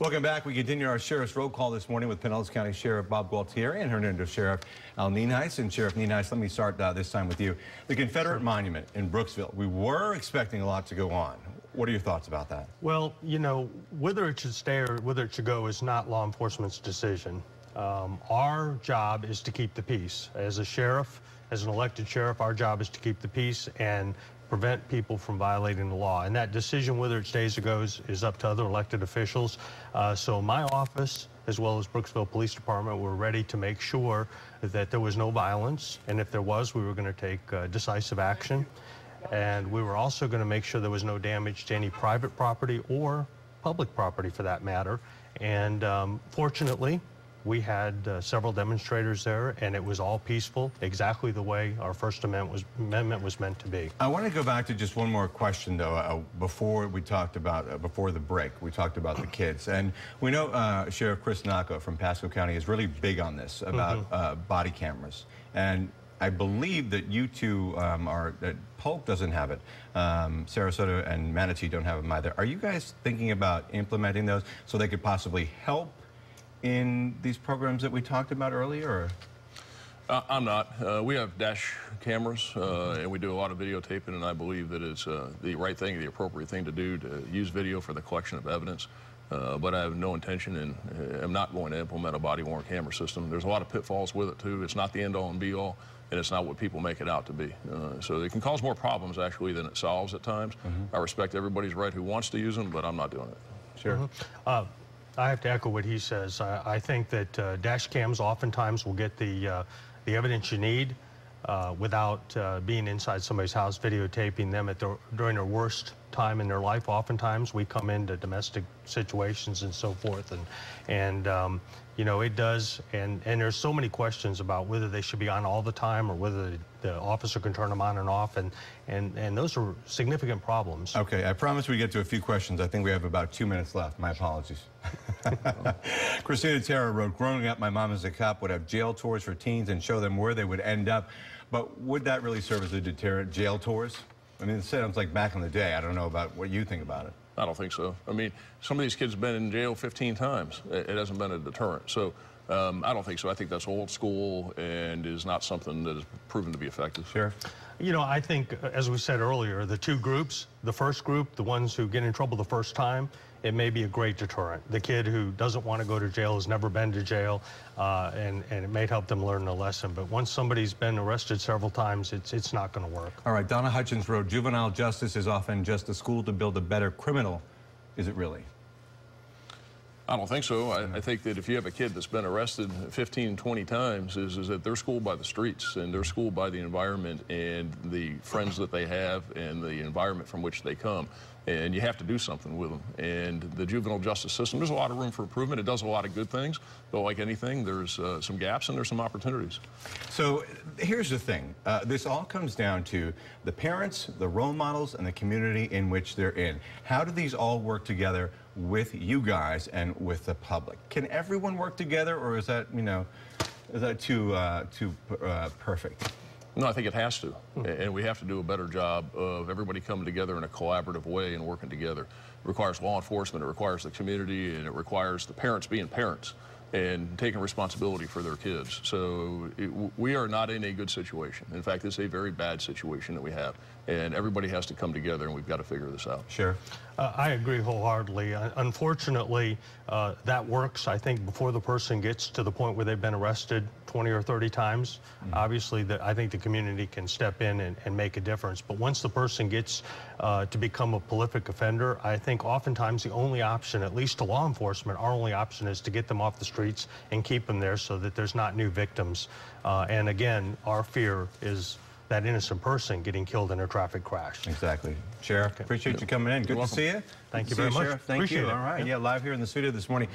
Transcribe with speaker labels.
Speaker 1: Welcome back. We continue our Sheriff's Roll Call this morning with Pinellas County Sheriff Bob Gualtieri and Hernando Sheriff Al Nienhuis. And Sheriff Nienhuis, let me start this time with you. The Confederate Monument in Brooksville. We were expecting a lot to go on. What are your thoughts about that?
Speaker 2: Well, you know, whether it should stay or whether it should go is not law enforcement's decision. Our job is to keep the peace. As a sheriff, as an elected sheriff, our job is to keep the peace and prevent people from violating the law. And that decision, whether it stays or goes, is up to other elected officials. So my office, as well as Brooksville Police Department, were ready to make sure that there was no violence. And if there was, we were going to take decisive action. And we were also going to make sure there was no damage to any private property or public property for that matter. And fortunately, we had several demonstrators there, and it was all peaceful, exactly the way our First Amendment was meant to be.
Speaker 1: I want to go back to just one more question, though. Before we talked about, before the break, we talked about the kids. And we know Sheriff Chris Nacco from Pasco County is really big on this, about body cameras. And I believe that you two that Polk doesn't have it. Sarasota and Manatee don't have them either. Are you guys thinking about implementing those so they could possibly help in these programs that we talked about earlier? Or?
Speaker 3: I'm not. We have dash cameras, and we do a lot of videotaping, and I believe that it's the right thing, the appropriate thing to do, to use video for the collection of evidence. But I have no intention, and I'm not going to implement a body-worn camera system. There's a lot of pitfalls with it, too. It's not the end-all and be-all, and it's not what people make it out to be. So it can cause more problems, actually, than it solves at times. I respect everybody's right who wants to use them, but I'm not doing it.
Speaker 1: Sure.
Speaker 2: I have to echo what he says. I think that dash cams oftentimes will get the evidence you need without being inside somebody's house, videotaping them during their worst time in their life. Oftentimes we come into domestic situations and so forth, and you know, it does, and there's so many questions about whether they should be on all the time or whether the officer can turn them on and off, and those are significant problems.
Speaker 1: Okay, I promise we get to a few questions. I think we have about 2 minutes left. My apologies. Christina Terra wrote, growing up, my mom as a cop would have jail tours for teens and show them where they would end up. But would that really serve as a deterrent, jail tours? I mean, it sounds like back in the day. I don't know about what you think about it.
Speaker 3: I don't think so. I mean, some of these kids have been in jail 15 times. It hasn't been a deterrent. So I don't think so. I think that's old school and is not something that is proven to be effective.
Speaker 1: Sure.
Speaker 2: You know, I think, as we said earlier, the two groups, the first group, the ones who get in trouble the first time, it may be a great deterrent. The kid who doesn't want to go to jail, has never been to jail, and it may help them learn a lesson. But once somebody's been arrested several times, it's not going to work.
Speaker 1: All right, Donna Hutchins wrote, juvenile justice is often just a school to build a better criminal. Is it really?
Speaker 3: I don't think so. I think that if you have a kid that's been arrested 15, 20 times, is that they're schooled by the streets, and they're schooled by the environment and the friends that they have and the environment from which they come. And you have to do something with them. And the juvenile justice system, there's a lot of room for improvement. It does a lot of good things, but like anything, there's some gaps and there's some opportunities.
Speaker 1: So here's the thing. This all comes down to the parents, the role models, and the community in which they're in. How do these all work together with you guys and with the public? Can everyone work together, or is that, you know, is that too perfect?
Speaker 3: No, I think it has to, and we have to do a better job of everybody coming together in a collaborative way and working together. It requires law enforcement, it requires the community, and it requires the parents being parents and taking responsibility for their kids. So we are not in a good situation. In fact, it's a very bad situation that we have, and everybody has to come together, and we've got to figure this out.
Speaker 1: Sure.
Speaker 2: I agree wholeheartedly. Unfortunately, that works, I think, before the person gets to the point where they've been arrested 20 or 30 times. Obviously, I think the community can step in and make a difference. But once the person gets to become a prolific offender, I think oftentimes the only option, at least to law enforcement, our only option is to get them off the streets and keep them there so that there's not new victims. And again, our fear is that innocent person getting killed in a traffic crash.
Speaker 1: Exactly. Sheriff, appreciate you coming in. Good to see you.
Speaker 2: Thank you very much.
Speaker 1: Sheriff. Thank you. All right. Yeah, live here in the studio this morning.